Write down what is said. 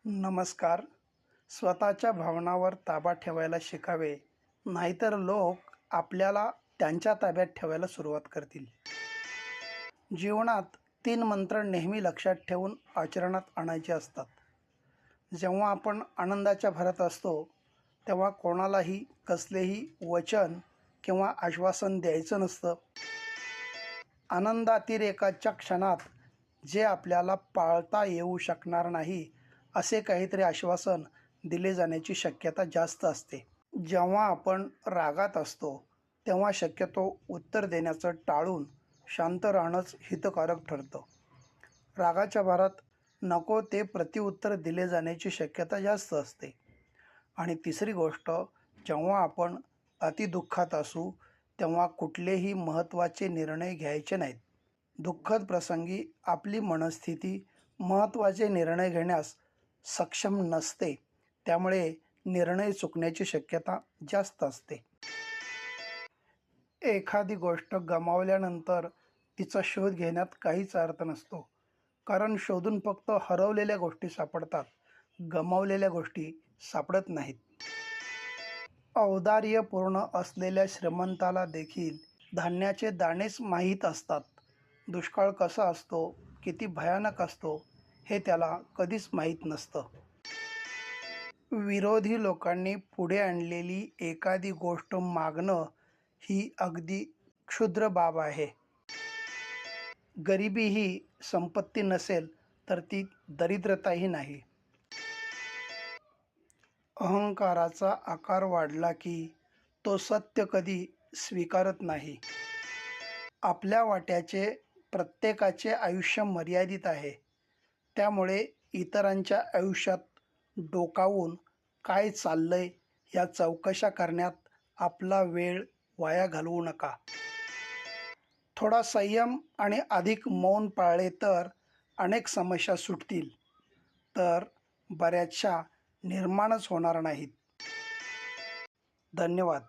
नमस्कार. स्वतःच्या भावनावर ताबा ठेवायला शिकावे, नाहीतर लोक आपल्याला त्यांच्या ताब्यात ठेवायला सुरुवात करतील. जीवनात 3 मंत्र नेहमी लक्षात ठेवून आचरणात आणायचे असतात. जेव्हा आपण आनंदाच्या भरात असतो, तेव्हा कोणालाही कसलेही वचन किंवा आश्वासन द्यायचं नसतं. आनंदातिरेकाच्या क्षणात जे आपल्याला पाळता येऊ शकणार नाही, असे काहीतरी आश्वासन दिले जाण्याची शक्यता जास्त असते. जेव्हा आपण रागात असतो, तेव्हा शक्यतो उत्तर देण्याचं टाळून शांत राहणंच हितकारक ठरतं. रागाच्या भरात नको ते प्रत्युत्तर दिले जाण्याची शक्यता जास्त असते. आणि तिसरी गोष्ट, जेव्हा आपण अतिदुःखात असू, तेव्हा कुठलेही महत्त्वाचे निर्णय घ्यायचे नाहीत. दुःखद प्रसंगी आपली मनस्थिती महत्त्वाचे निर्णय घेण्यास सक्षम नसते, त्यामुळे निर्णय चुकण्याची शक्यता जास्त असते. एखादी गोष्ट गमावल्यानंतर तिचा शोध घेण्यात काहीच अर्थ नसतो, कारण शोधून फक्त हरवलेल्या गोष्टी सापडतात, गमावलेल्या गोष्टी सापडत नाहीत. औदार्यपूर्ण असलेल्या श्रीमंताला देखील धान्याचे दाणेच माहीत असतात. दुष्काळ कसा असतो, किती भयानक असतो, हे त्याला कधीच माहीत नसतं. विरोधी लोकांनी पुढे आणलेली एखादी गोष्ट मागणं ही अगदी क्षुद्र बाब आहे. गरिबी ही संपत्ती नसेल, तर ती दरिद्रताही नाही. अहंकाराचा आकार वाढला की तो सत्य कधी स्वीकारत नाही. आपल्या वाट्याचे प्रत्येकाचे आयुष्य मर्यादित आहे, त्यामुळे इतरांच्या आयुष्यात डोकावून काय चाललंय या चौकशा करण्यात आपला वेळ वाया घालवू नका. थोडा संयम आणि अधिक मौन पाळले तर अनेक समस्या सुटतील, तर बऱ्याचशा निर्माणच होणार नाहीत. धन्यवाद.